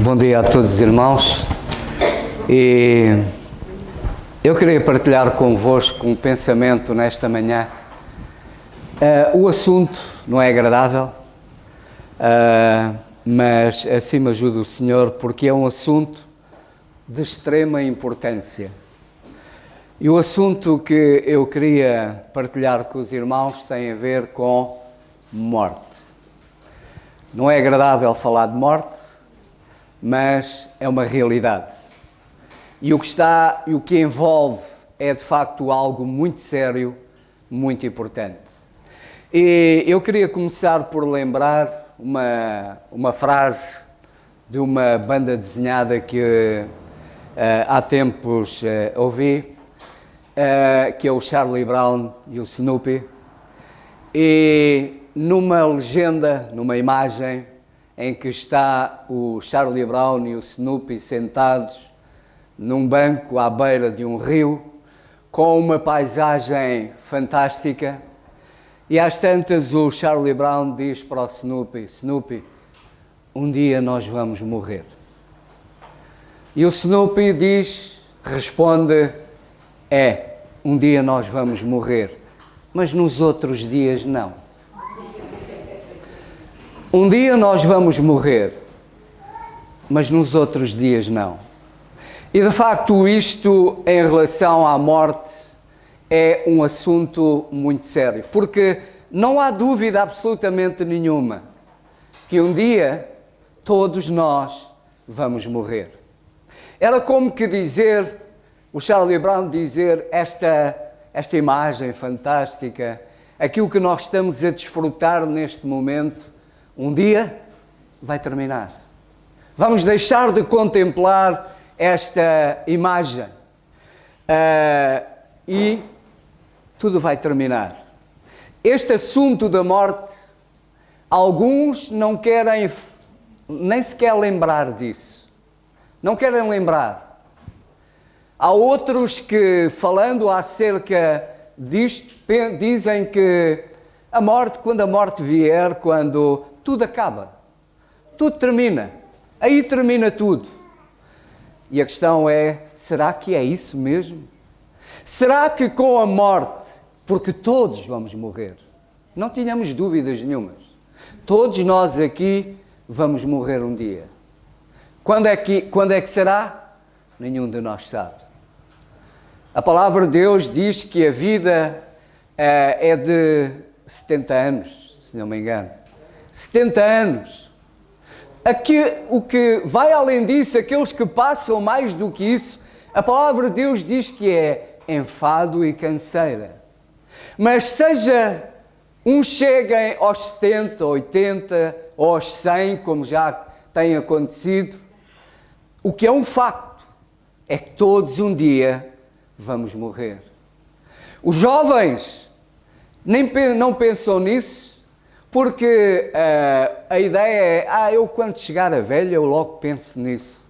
Bom dia a todos os irmãos, e eu queria partilhar convosco um pensamento nesta manhã. O assunto não é agradável, mas assim me ajuda o Senhor, porque é um assunto de extrema importância. E o assunto que eu queria partilhar com os irmãos tem a ver com morte. Não é agradável falar de morte, mas é uma realidade. E o que envolve é de facto algo muito sério, muito importante. E eu queria começar por lembrar uma frase de uma banda desenhada que há tempos ouvi, que é o Charlie Brown e o Snoopy. E numa legenda, numa imagem em que está o Charlie Brown e o Snoopy sentados num banco à beira de um rio, com uma paisagem fantástica, e às tantas o Charlie Brown diz para o Snoopy: Snoopy, um dia nós vamos morrer. E o Snoopy responde: um dia nós vamos morrer, mas nos outros dias não. Um dia nós vamos morrer, mas nos outros dias não. E de facto isto em relação à morte é um assunto muito sério, porque não há dúvida absolutamente nenhuma que um dia todos nós vamos morrer. Era como que dizer, o Charlie Brown dizer esta imagem fantástica, aquilo que nós estamos a desfrutar neste momento, um dia vai terminar. Vamos deixar de contemplar esta imagem e tudo vai terminar. Este assunto da morte, alguns não querem nem sequer lembrar disso. Não querem lembrar. Há outros que, falando acerca disto, dizem que a morte, quando a morte vier, quando tudo acaba, tudo termina, aí termina tudo. E a questão é, será que é isso mesmo? Será que com a morte, porque todos vamos morrer, não tínhamos dúvidas nenhumas, todos nós aqui vamos morrer um dia. Quando é que será? Nenhum de nós sabe. A palavra de Deus diz que a vida é de 70 anos, se não me engano. 70 anos. O que vai além disso, aqueles que passam mais do que isso, a palavra de Deus diz que é enfado e canseira. Mas seja uns cheguem aos 70, 80 ou aos 100, como já tem acontecido, o que é um facto é que todos um dia vamos morrer. Os jovens não pensam nisso, porque a ideia é, eu quando chegar a velho, eu logo penso nisso.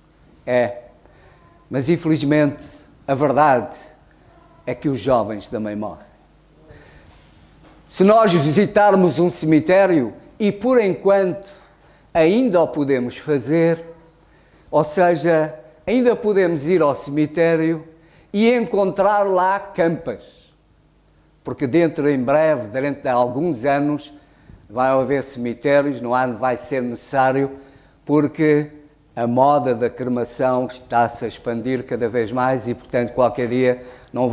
Mas infelizmente a verdade é que os jovens também morrem. Se nós visitarmos um cemitério, e por enquanto ainda o podemos fazer, ou seja, ainda podemos ir ao cemitério e encontrar lá campas, porque dentro de alguns anos, vai haver cemitérios, vai ser necessário, porque a moda da cremação está-se a expandir cada vez mais e, portanto, qualquer dia não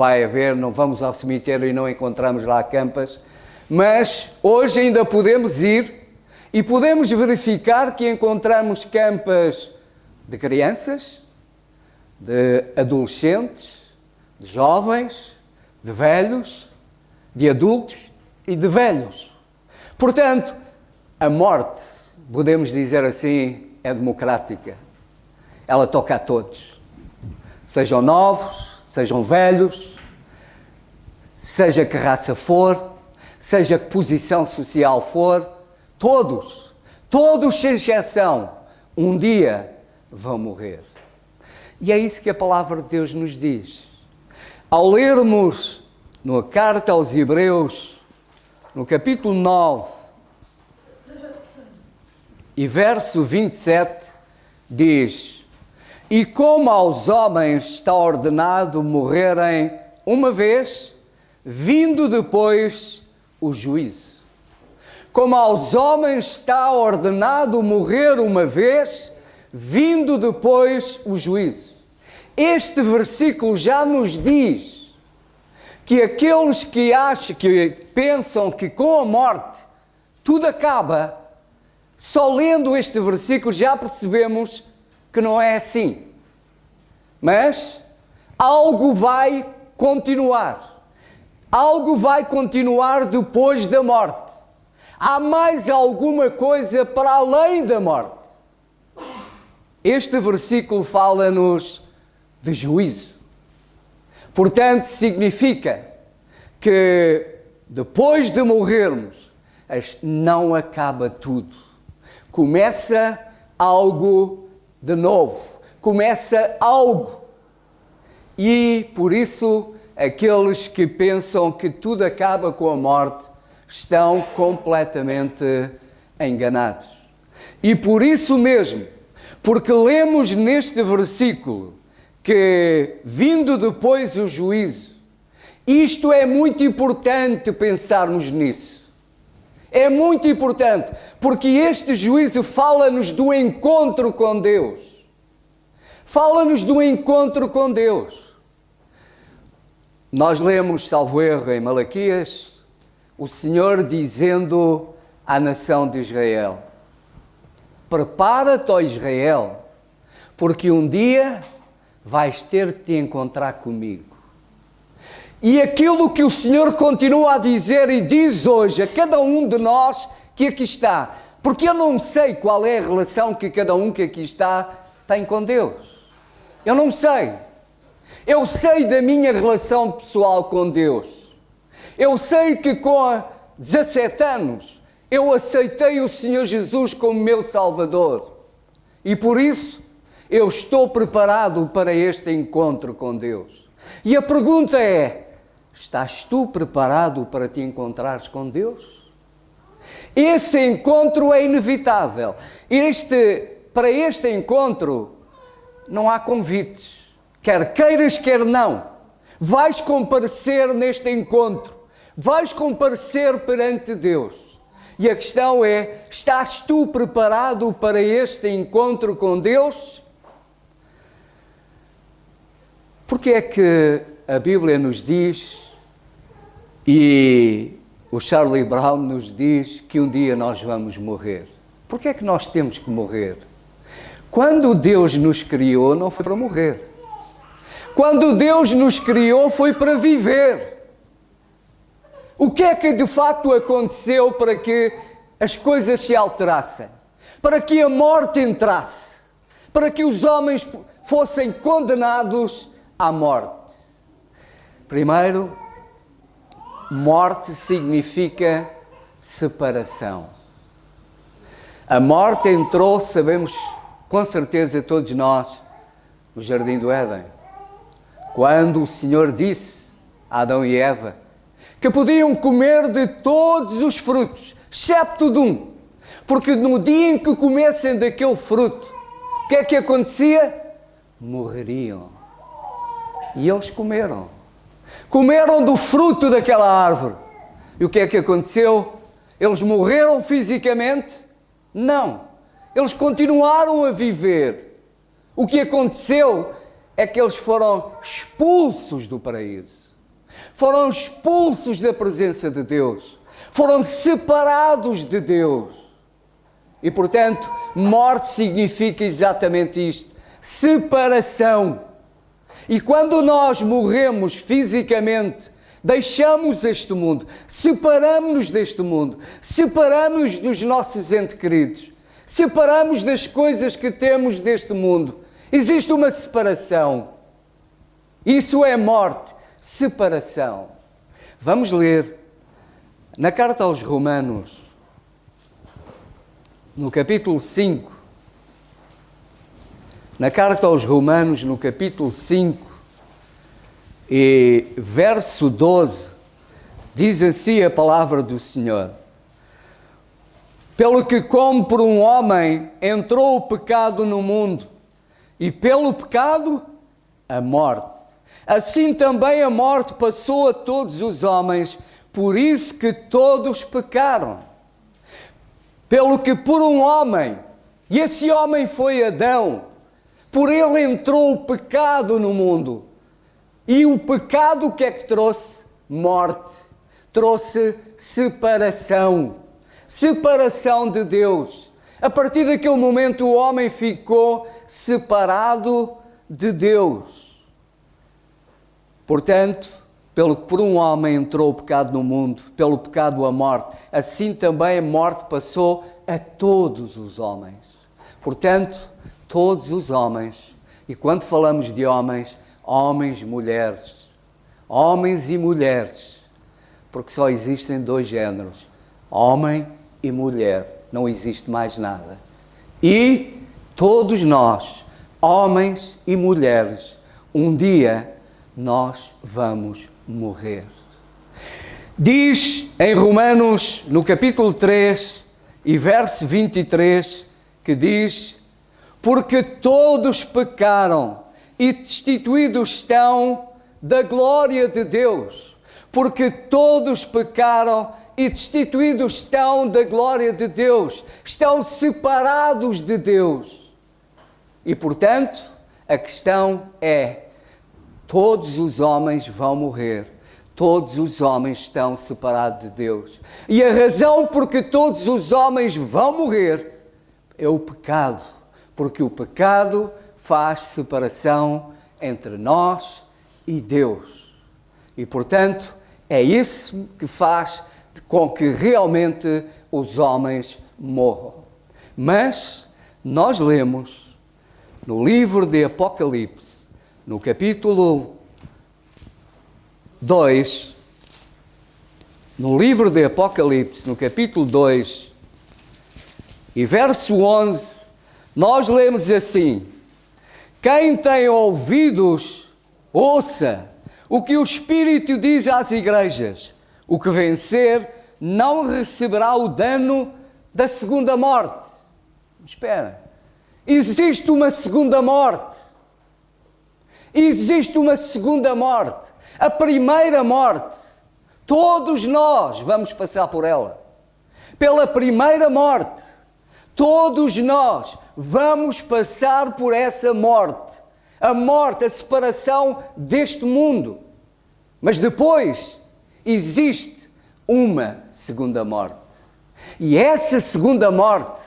vamos ao cemitério e não encontramos lá campas. Mas hoje ainda podemos ir e podemos verificar que encontramos campas de crianças, de adolescentes, de jovens, de velhos, de adultos e de velhos. Portanto, a morte, podemos dizer assim, é democrática. Ela toca a todos. Sejam novos, sejam velhos, seja que raça for, seja que posição social for, todos sem exceção, um dia vão morrer. E é isso que a palavra de Deus nos diz. Ao lermos na carta aos Hebreus, no capítulo 9 e verso 27, diz: e como aos homens está ordenado morrerem uma vez, vindo depois o juízo. Como aos homens está ordenado morrer uma vez, vindo depois o juízo. Este versículo já nos diz que aqueles que pensam que com a morte tudo acaba, só lendo este versículo já percebemos que não é assim. Mas algo vai continuar. Algo vai continuar depois da morte. Há mais alguma coisa para além da morte. Este versículo fala-nos de juízo. Portanto, significa que depois de morrermos, não acaba tudo. Começa algo de novo. Começa algo. E, por isso, aqueles que pensam que tudo acaba com a morte estão completamente enganados. E por isso mesmo, porque lemos neste versículo que, vindo depois o juízo, isto é muito importante pensarmos nisso. É muito importante, porque este juízo fala-nos do encontro com Deus. Fala-nos do encontro com Deus. Nós lemos, salvo erro, em Malaquias, o Senhor dizendo à nação de Israel: prepara-te, ó Israel, porque um dia vais ter que te encontrar comigo. E aquilo que o Senhor continua a dizer e diz hoje a cada um de nós que aqui está, porque eu não sei qual é a relação que cada um que aqui está tem com Deus. Eu não sei. Eu sei da minha relação pessoal com Deus. Eu sei que com 17 anos eu aceitei o Senhor Jesus como meu Salvador. E por isso eu estou preparado para este encontro com Deus. E a pergunta é: estás tu preparado para te encontrares com Deus? Esse encontro é inevitável. Para este encontro não há convites. Quer queiras, quer não. Vais comparecer neste encontro. Vais comparecer perante Deus. E a questão é: estás tu preparado para este encontro com Deus? Porque é que a Bíblia nos diz, e o Charlie Brown nos diz, que um dia nós vamos morrer? Porque é que nós temos que morrer? Quando Deus nos criou, não foi para morrer. Quando Deus nos criou, foi para viver. O que é que de facto aconteceu para que as coisas se alterassem? Para que a morte entrasse? Para que os homens fossem condenados à morte? Primeiro, morte significa separação. A morte entrou, sabemos com certeza todos nós, no Jardim do Éden. Quando o Senhor disse a Adão e Eva que podiam comer de todos os frutos, excepto de um. Porque no dia em que comessem daquele fruto, o que é que acontecia? Morreriam. E eles comeram. Comeram do fruto daquela árvore. E o que é que aconteceu? Eles morreram fisicamente? Não. Eles continuaram a viver. O que aconteceu é que eles foram expulsos do paraíso. Foram expulsos da presença de Deus. Foram separados de Deus. E, portanto, morte significa exatamente isto. Separação. E quando nós morremos fisicamente, deixamos este mundo, separamos-nos deste mundo, separamos-nos dos nossos entes queridos, separamos das coisas que temos deste mundo. Existe uma separação. Isso é morte. Separação. Vamos ler na carta aos Romanos, no capítulo 5. Na carta aos Romanos, no capítulo 5, e verso 12, diz assim a palavra do Senhor: Pelo que, como por um homem entrou o pecado no mundo, e pelo pecado a morte, assim também a morte passou a todos os homens, por isso que todos pecaram. Pelo que por um homem, e esse homem foi Adão, por ele entrou o pecado no mundo. E o pecado o que é que trouxe? Morte. Trouxe separação. Separação de Deus. A partir daquele momento o homem ficou separado de Deus. Portanto, pelo que por um homem entrou o pecado no mundo, pelo pecado a morte, assim também a morte passou a todos os homens. Portanto, todos os homens, e quando falamos de homens, homens, mulheres, homens e mulheres, porque só existem dois géneros, homem e mulher, não existe mais nada. E todos nós, homens e mulheres, um dia nós vamos morrer. Diz em Romanos, no capítulo 3 e verso 23, que diz: porque todos pecaram e destituídos estão da glória de Deus. Porque todos pecaram e destituídos estão da glória de Deus. Estão separados de Deus. E, portanto, a questão é: todos os homens vão morrer. Todos os homens estão separados de Deus. E a razão por que todos os homens vão morrer é o pecado. Porque o pecado faz separação entre nós e Deus. E, portanto, é isso que faz com que realmente os homens morram. Mas nós lemos no livro de Apocalipse, no capítulo 2, no livro de Apocalipse, no capítulo 2, e verso 11, nós lemos assim: quem tem ouvidos, ouça o que o Espírito diz às igrejas. O que vencer não receberá o dano da segunda morte. Espera, existe uma segunda morte. Existe uma segunda morte. A primeira morte, todos nós vamos passar por ela. Pela primeira morte, todos nós vamos passar por essa morte. A morte, a separação deste mundo. Mas depois existe uma segunda morte. E essa segunda morte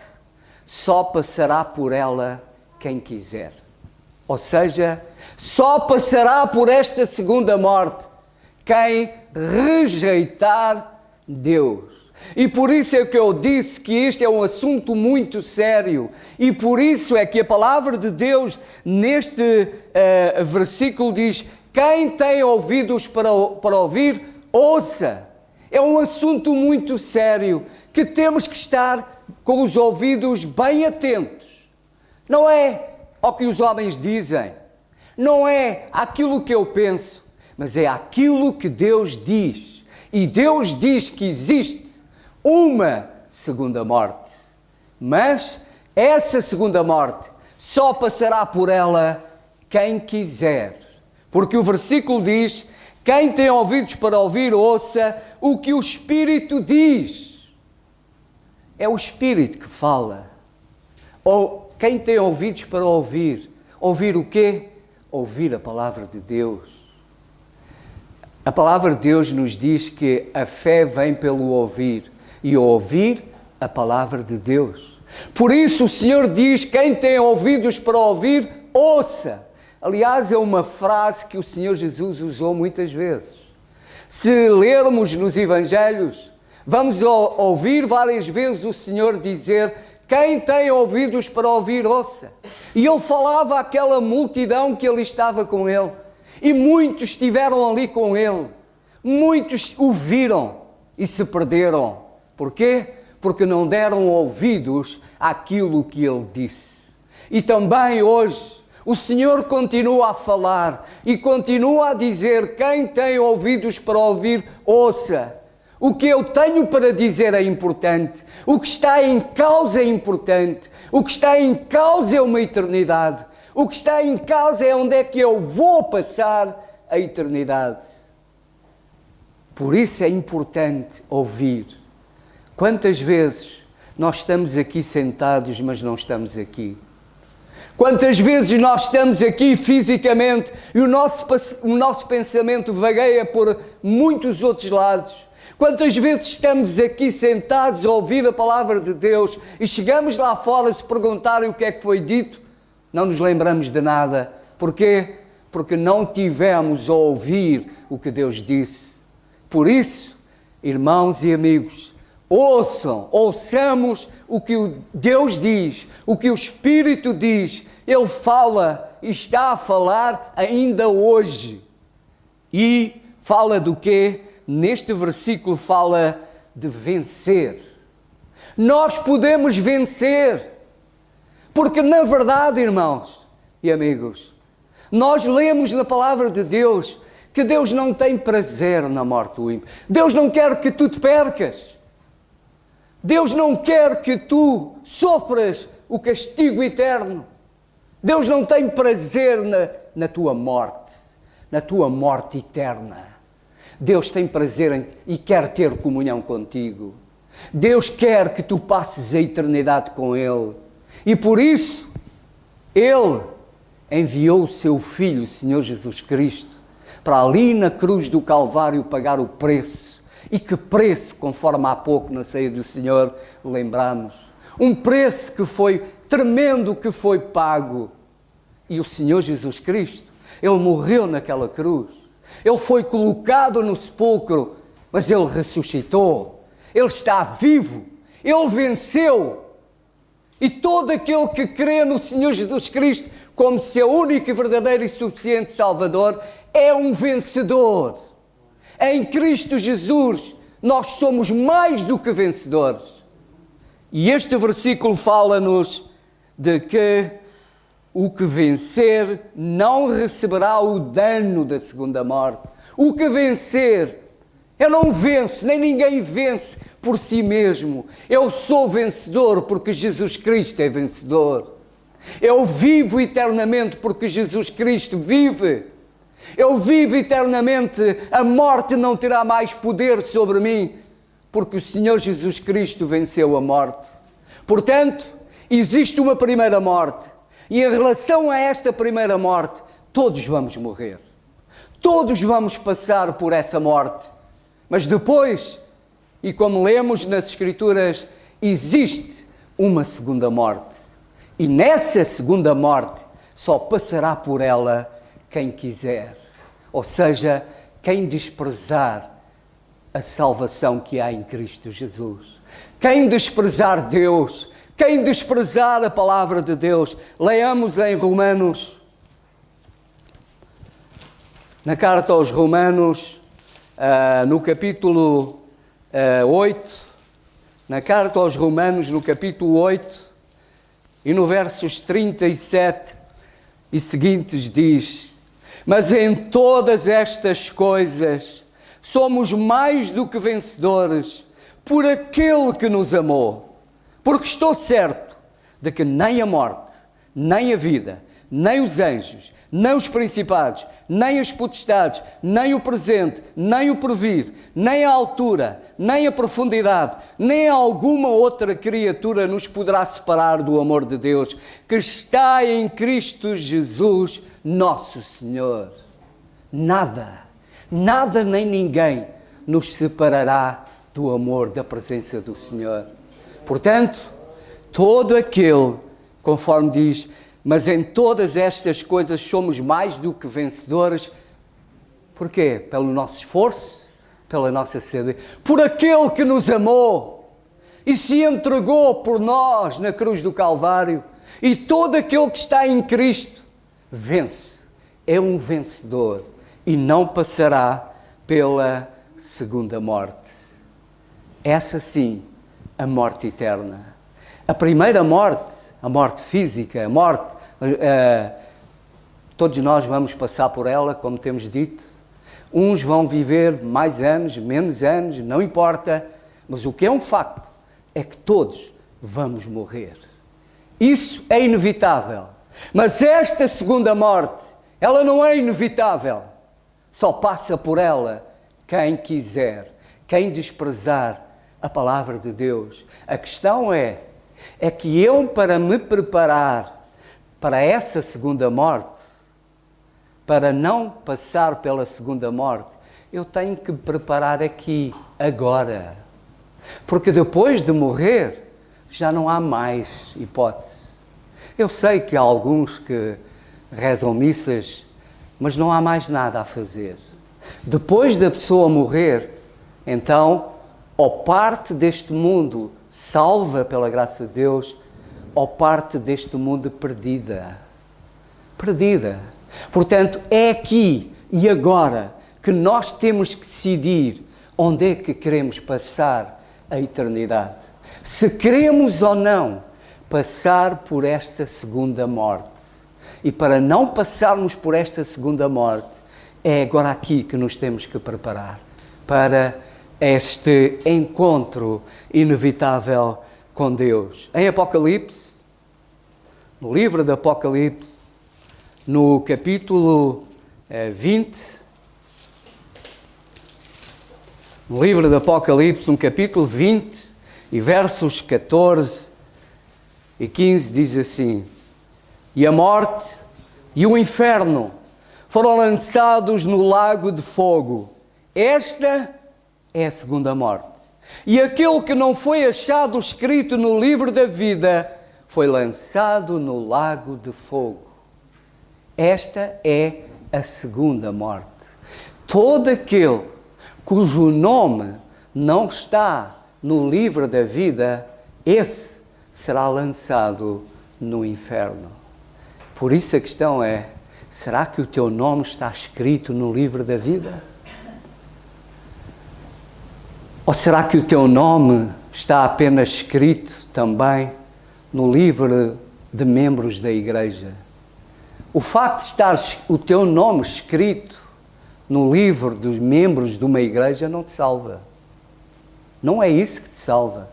só passará por ela quem quiser. Ou seja, só passará por esta segunda morte quem rejeitar Deus. E por isso é que eu disse que este é um assunto muito sério. E por isso é que a palavra de Deus, neste versículo, diz: quem tem ouvidos para ouvir, ouça. É um assunto muito sério, que temos que estar com os ouvidos bem atentos. Não é ao que os homens dizem, não é aquilo que eu penso, mas é aquilo que Deus diz. E Deus diz que existe uma segunda morte. Mas essa segunda morte só passará por ela quem quiser. Porque o versículo diz: quem tem ouvidos para ouvir, ouça o que o Espírito diz. É o Espírito que fala. Ou quem tem ouvidos para ouvir. Ouvir o quê? Ouvir a palavra de Deus. A palavra de Deus nos diz que a fé vem pelo ouvir. E ouvir a palavra de Deus. Por isso o Senhor diz: quem tem ouvidos para ouvir, ouça. Aliás, é uma frase que o Senhor Jesus usou muitas vezes. Se lermos nos Evangelhos, vamos ouvir várias vezes o Senhor dizer: quem tem ouvidos para ouvir, ouça. E Ele falava àquela multidão que ali estava com Ele. E muitos estiveram ali com Ele. Muitos o viram e se perderam. Porquê? Porque não deram ouvidos àquilo que Ele disse. E também hoje o Senhor continua a falar e continua a dizer: quem tem ouvidos para ouvir, ouça. O que eu tenho para dizer é importante. O que está em causa é importante. O que está em causa é uma eternidade. O que está em causa é onde é que eu vou passar a eternidade. Por isso é importante ouvir. Quantas vezes nós estamos aqui sentados, mas não estamos aqui? Quantas vezes nós estamos aqui fisicamente e o nosso pensamento vagueia por muitos outros lados? Quantas vezes estamos aqui sentados a ouvir a palavra de Deus e chegamos lá fora se perguntarem o que é que foi dito? Não nos lembramos de nada. Porquê? Porque não tivemos a ouvir o que Deus disse. Por isso, irmãos e amigos, ouçamos o que Deus diz, o que o Espírito diz. Ele fala e está a falar ainda hoje. E fala do quê? Neste versículo fala de vencer. Nós podemos vencer. Porque na verdade, irmãos e amigos, nós lemos na palavra de Deus que Deus não tem prazer na morte do ímpio. Deus não quer que tu te percas. Deus não quer que tu sofras o castigo eterno. Deus não tem prazer na tua morte eterna. Deus tem prazer e quer ter comunhão contigo. Deus quer que tu passes a eternidade com Ele. E por isso, Ele enviou o seu Filho, o Senhor Jesus Cristo, para ali na cruz do Calvário pagar o preço. E que preço, conforme há pouco na ceia do Senhor lembramos. Um preço que foi tremendo, que foi pago. E o Senhor Jesus Cristo, Ele morreu naquela cruz. Ele foi colocado no sepulcro, mas Ele ressuscitou. Ele está vivo. Ele venceu. E todo aquele que crê no Senhor Jesus Cristo como seu único e verdadeiro e suficiente Salvador é um vencedor. Em Cristo Jesus nós somos mais do que vencedores. E este versículo fala-nos de que o que vencer não receberá o dano da segunda morte. O que vencer, eu não venço, nem ninguém vence por si mesmo. Eu sou vencedor porque Jesus Cristo é vencedor. Eu vivo eternamente porque Jesus Cristo vive. Eu vivo eternamente, a morte não terá mais poder sobre mim, porque o Senhor Jesus Cristo venceu a morte. Portanto, existe uma primeira morte, e em relação a esta primeira morte, todos vamos morrer. Todos vamos passar por essa morte. Mas depois, e como lemos nas Escrituras, existe uma segunda morte. E nessa segunda morte, só passará por ela quem quiser, ou seja, quem desprezar a salvação que há em Cristo Jesus. Quem desprezar Deus, quem desprezar a palavra de Deus. Leamos em Romanos, na carta aos Romanos, no capítulo 8, na carta aos Romanos, no capítulo 8, e no versos 37 e seguintes diz: mas em todas estas coisas somos mais do que vencedores por aquele que nos amou. Porque estou certo de que nem a morte, nem a vida, nem os anjos, nem os principados, nem as potestades, nem o presente, nem o porvir, nem a altura, nem a profundidade, nem alguma outra criatura nos poderá separar do amor de Deus, que está em Cristo Jesus, nosso Senhor. Nada, nada nem ninguém nos separará do amor, da presença do Senhor. Portanto, todo aquele, conforme diz, mas em todas estas coisas somos mais do que vencedores. Porquê? Pelo nosso esforço, pela nossa sede, por aquele que nos amou e se entregou por nós na cruz do Calvário. E todo aquele que está em Cristo vence, é um vencedor e não passará pela segunda morte. Essa sim, a morte eterna. A primeira morte, a morte física, a morte, todos nós vamos passar por ela, como temos dito. Uns vão viver mais anos, menos anos, não importa. Mas o que é um facto é que todos vamos morrer. Isso é inevitável. Mas esta segunda morte, ela não é inevitável. Só passa por ela quem quiser, quem desprezar a palavra de Deus. A questão é que eu, para me preparar para essa segunda morte, para não passar pela segunda morte, eu tenho que me preparar aqui, agora. Porque depois de morrer, já não há mais hipótese. Eu sei que há alguns que rezam missas, mas não há mais nada a fazer. Depois da pessoa morrer, então, ou parte deste mundo salva pela graça de Deus, ou parte deste mundo perdida. Perdida. Portanto, é aqui e agora que nós temos que decidir onde é que queremos passar a eternidade. Se queremos ou não passar por esta segunda morte. E para não passarmos por esta segunda morte, é agora aqui que nos temos que preparar para este encontro inevitável com Deus. Em Apocalipse, no livro de Apocalipse, no capítulo 20, no livro de Apocalipse, no capítulo 20, e versos 14 e 15, diz assim: E a morte e o inferno foram lançados no lago de fogo. Esta é a segunda morte. E aquele que não foi achado escrito no livro da vida foi lançado no lago de fogo. Esta é a segunda morte. Todo aquele cujo nome não está no livro da vida, esse será lançado no inferno. Por isso a questão é: será que o teu nome está escrito no livro da vida? Ou será que o teu nome está apenas escrito também no livro de membros da igreja? O facto de estar o teu nome escrito no livro dos membros de uma igreja não te salva. Não é isso que te salva.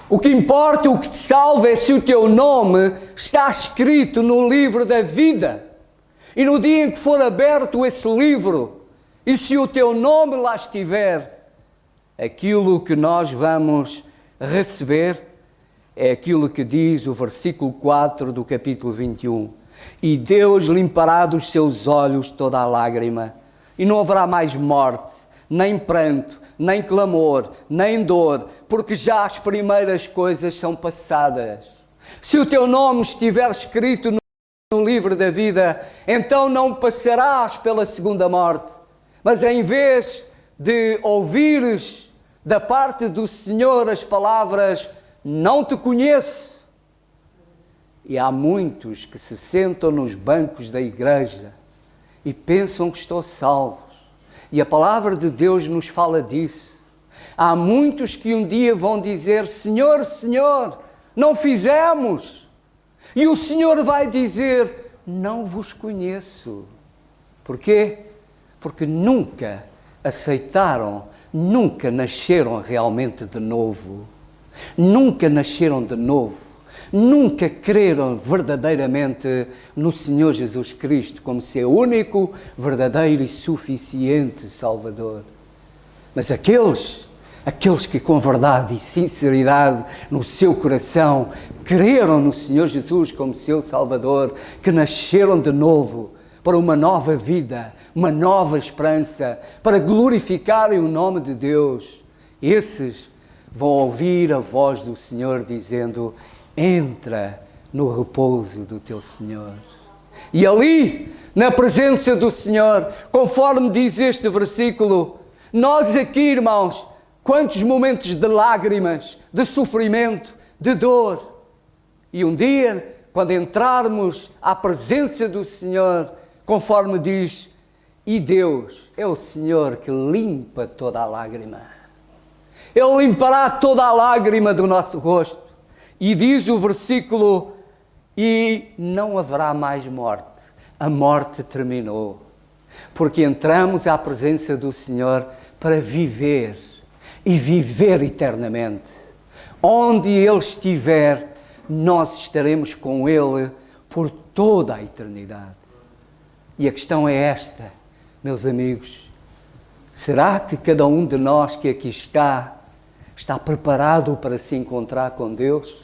O que importa, o que te salva é se o teu nome está escrito no livro da vida. E no dia em que for aberto esse livro, e se o teu nome lá estiver, aquilo que nós vamos receber é aquilo que diz o versículo 4 do capítulo 21. E Deus limpará dos seus olhos toda a lágrima, e não haverá mais morte, nem pranto, nem clamor, nem dor, porque já as primeiras coisas são passadas. Se o teu nome estiver escrito no livro da vida, então não passarás pela segunda morte. Mas em vez de ouvires da parte do Senhor as palavras: não te conheço. E há muitos que se sentam nos bancos da igreja e pensam que estão salvos. E a palavra de Deus nos fala disso. Há muitos que um dia vão dizer: Senhor, Senhor, não fizemos. E o Senhor vai dizer: não vos conheço. Porquê? Porque nunca aceitaram, nunca nasceram realmente de novo. Nunca nasceram de novo. Nunca creram verdadeiramente no Senhor Jesus Cristo como seu único, verdadeiro e suficiente Salvador. Mas aqueles que com verdade e sinceridade no seu coração creram no Senhor Jesus como seu Salvador, que nasceram de novo para uma nova vida, uma nova esperança, para glorificarem o nome de Deus, esses vão ouvir a voz do Senhor dizendo: entra no repouso do teu Senhor. E ali, na presença do Senhor, conforme diz este versículo, nós aqui, irmãos, quantos momentos de lágrimas, de sofrimento, de dor. E um dia, quando entrarmos à presença do Senhor, conforme diz, e Deus é o Senhor que limpa toda a lágrima. Ele limpará toda a lágrima do nosso rosto. E diz o versículo: e não haverá mais morte. A morte terminou. porque entramos à presença do Senhor para viver e viver eternamente. Onde Ele estiver, nós estaremos com Ele por toda a eternidade. E a questão é esta, meus amigos: será que cada um de nós que aqui está preparado para se encontrar com Deus?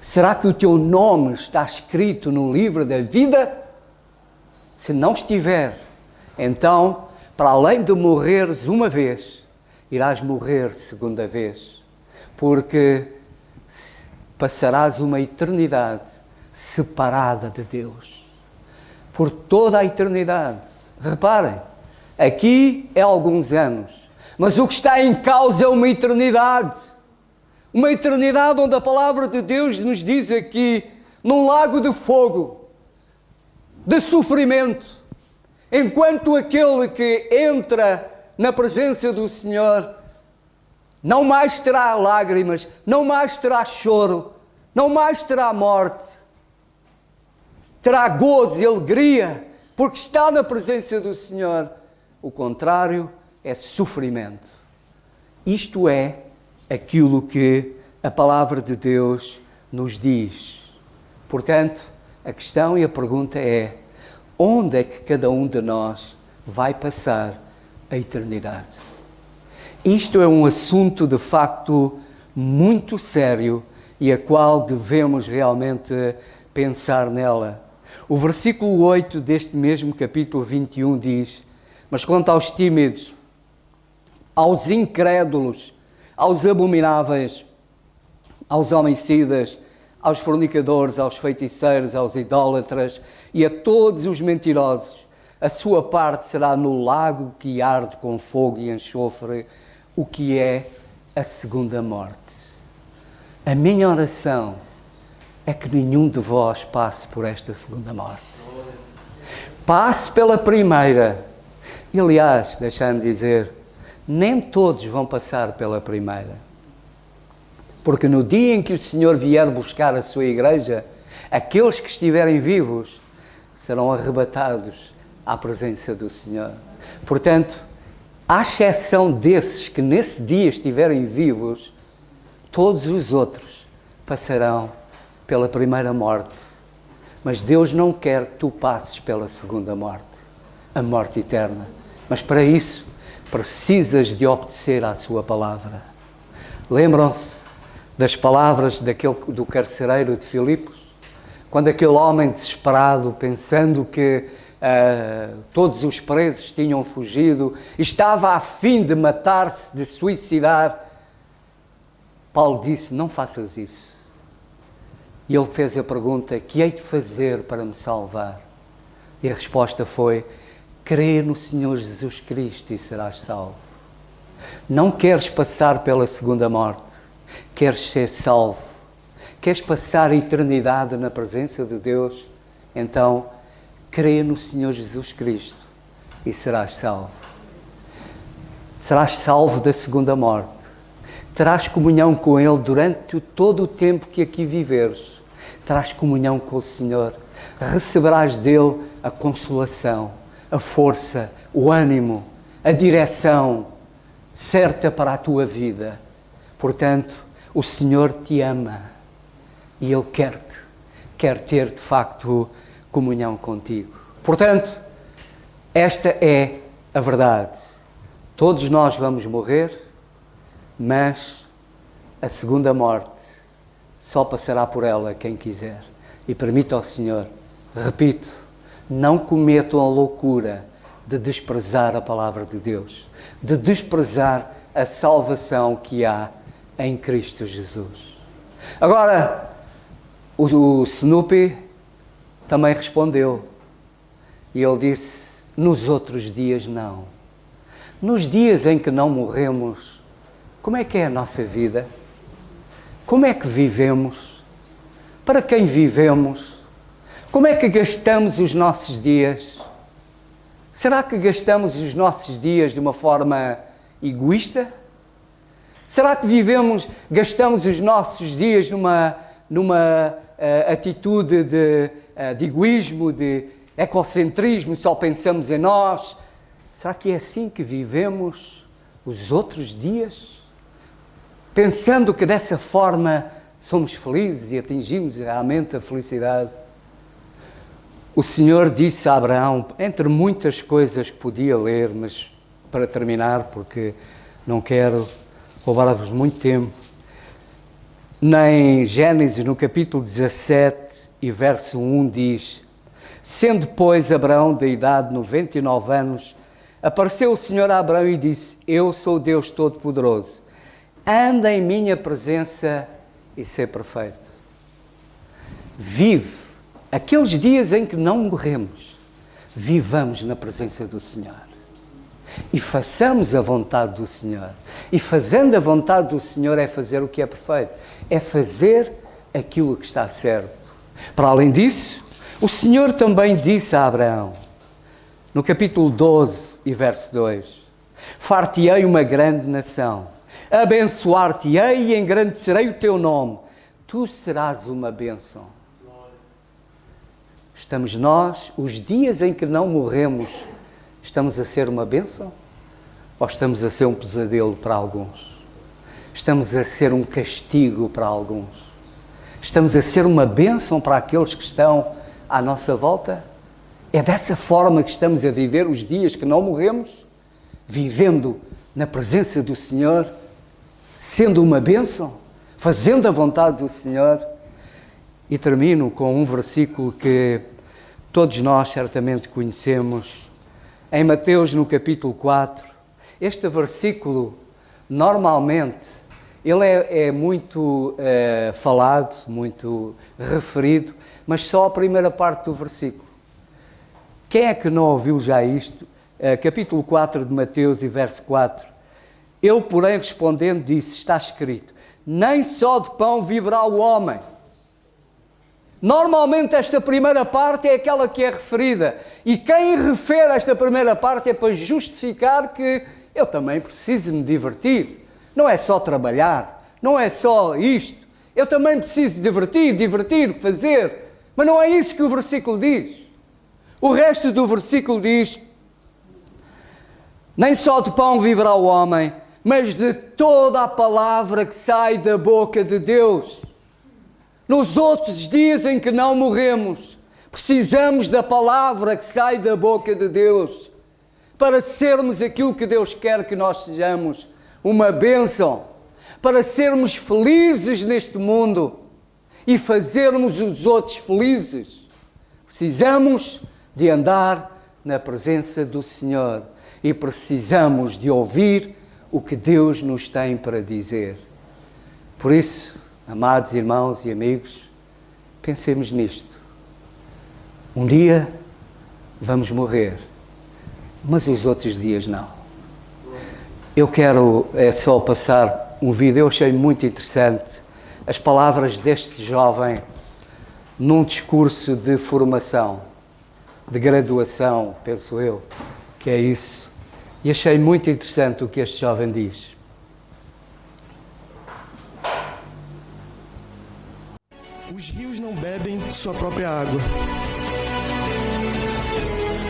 Será que o teu nome está escrito no livro da vida? Se não estiver, então, para além de morreres uma vez, irás morrer segunda vez, porque passarás uma eternidade separada de Deus. Por toda a eternidade. Reparem, aqui é alguns anos, mas o que está em causa é uma eternidade. Uma eternidade onde a palavra de Deus nos diz aqui, num lago de fogo, de sofrimento, enquanto aquele que entra na presença do Senhor não mais terá lágrimas, não mais terá choro, não mais terá morte, terá gozo e alegria, porque está na presença do Senhor. O contrário é sofrimento. Isto é aquilo que a palavra de Deus nos diz. Portanto, a questão e a pergunta é: onde é que cada um de nós vai passar a eternidade? Isto é um assunto de facto muito sério e a qual devemos realmente pensar nela. O versículo 8 deste mesmo capítulo 21 diz: mas quanto aos tímidos, aos incrédulos, aos abomináveis, aos homicidas, aos fornicadores, aos feiticeiros, aos idólatras e a todos os mentirosos, a sua parte será no lago que arde com fogo e enxofre, o que é a segunda morte. A minha oração é que nenhum de vós passe por esta segunda morte. Passe pela primeira. E, aliás, deixai-me dizer, nem todos vão passar pela primeira. Porque no dia em que o Senhor vier buscar a sua igreja, aqueles que estiverem vivos serão arrebatados à presença do Senhor. Portanto, à exceção desses que nesse dia estiverem vivos, todos os outros passarão pela primeira morte. Mas Deus não quer que tu passes pela segunda morte, a morte eterna. Mas para isso, precisas de obedecer à sua palavra. Lembram-se das palavras do carcereiro de Filipos? Quando aquele homem desesperado, pensando que todos os presos tinham fugido, estava a fim de matar-se, de suicidar, Paulo disse: não faças isso. E ele fez a pergunta: que hei de fazer para me salvar? E a resposta foi: crê no Senhor Jesus Cristo e serás salvo. Não queres passar pela segunda morte, queres ser salvo, queres passar a eternidade na presença de Deus, então crê no Senhor Jesus Cristo e serás salvo. Serás salvo da segunda morte. Terás comunhão com Ele durante todo o tempo que aqui viveres. Terás comunhão com o Senhor. Receberás dele a consolação, a força, o ânimo, a direção certa para a tua vida. Portanto, o Senhor te ama e Ele quer ter de facto comunhão contigo. Portanto, esta é a verdade. Todos nós vamos morrer, mas a segunda morte só passará por ela quem quiser. E permita ao Senhor, repito, não cometam a loucura de desprezar a palavra de Deus, de desprezar a salvação que há em Cristo Jesus. Agora, o Snoopy também respondeu, e ele disse: nos outros dias não. Nos dias em que não morremos, como é que é a nossa vida? Como é que vivemos? Para quem vivemos? Como é que gastamos os nossos dias? Será que gastamos os nossos dias de uma forma egoísta? Será que gastamos os nossos dias numa atitude de egoísmo, de Ecocentrismo, só pensamos em nós. Será que é assim que vivemos os outros dias? Pensando que dessa forma somos felizes e atingimos realmente a felicidade? O Senhor disse a Abraão, entre muitas coisas que podia ler, mas para terminar, porque não quero roubar-vos muito tempo, em Gênesis, no capítulo 17 e verso 1 diz: sendo, pois, Abraão da idade de 99 anos, apareceu o Senhor a Abraão e disse: eu sou Deus Todo-Poderoso, anda em minha presença e sê perfeito. Vive aqueles dias em que não morremos, vivamos na presença do Senhor e façamos a vontade do Senhor. E fazendo a vontade do Senhor é fazer o que é perfeito, é fazer aquilo que está certo. Para além disso, o Senhor também disse a Abraão, no capítulo 12 e verso 2: far-te-ei uma grande nação, abençoar-te-ei e engrandecerei o teu nome, tu serás uma bênção. Estamos nós, os dias em que não morremos, estamos a ser uma bênção? Ou estamos a ser um pesadelo para alguns? Estamos a ser um castigo para alguns? Estamos a ser uma bênção para aqueles que estão à nossa volta? É dessa forma que estamos a viver os dias que não morremos? Vivendo na presença do Senhor, sendo uma bênção, fazendo a vontade do Senhor? E termino com um versículo que todos nós certamente conhecemos, em Mateus, no capítulo 4. Este versículo, normalmente, ele é muito falado, muito referido, mas só a primeira parte do versículo. Quem é que não ouviu já isto? Capítulo 4 de Mateus e verso 4. Ele, porém, respondendo, disse: está escrito, nem só de pão viverá o homem. Normalmente esta primeira parte é aquela que é referida, e quem refere esta primeira parte é para justificar que eu também preciso me divertir. Não é só trabalhar, não é só isto. Eu também preciso divertir, fazer. Mas não é isso que o versículo diz. O resto do versículo diz: nem só de pão viverá o homem, mas de toda a palavra que sai da boca de Deus. Nos outros dias em que não morremos, precisamos da palavra que sai da boca de Deus para sermos aquilo que Deus quer que nós sejamos, uma bênção, para sermos felizes neste mundo e fazermos os outros felizes. Precisamos de andar na presença do Senhor e precisamos de ouvir o que Deus nos tem para dizer. Por isso, amados irmãos e amigos, pensemos nisto. Um dia vamos morrer, mas os outros dias não. Eu quero só passar um vídeo, eu achei muito interessante as palavras deste jovem num discurso de formação, de graduação, penso eu, que é isso. E achei muito interessante o que este jovem diz. Os rios não bebem sua própria água.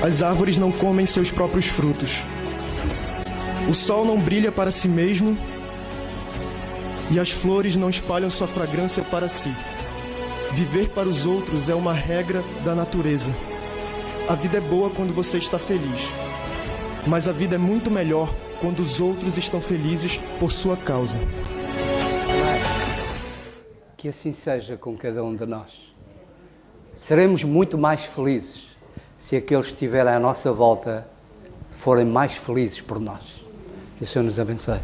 As árvores não comem seus próprios frutos. O sol não brilha para si mesmo e as flores não espalham sua fragrância para si. Viver para os outros é uma regra da natureza. A vida é boa quando você está feliz, mas a vida é muito melhor quando os outros estão felizes por sua causa. Que assim seja com cada um de nós. Seremos muito mais felizes se aqueles que estiverem à nossa volta forem mais felizes por nós. Que o Senhor nos abençoe.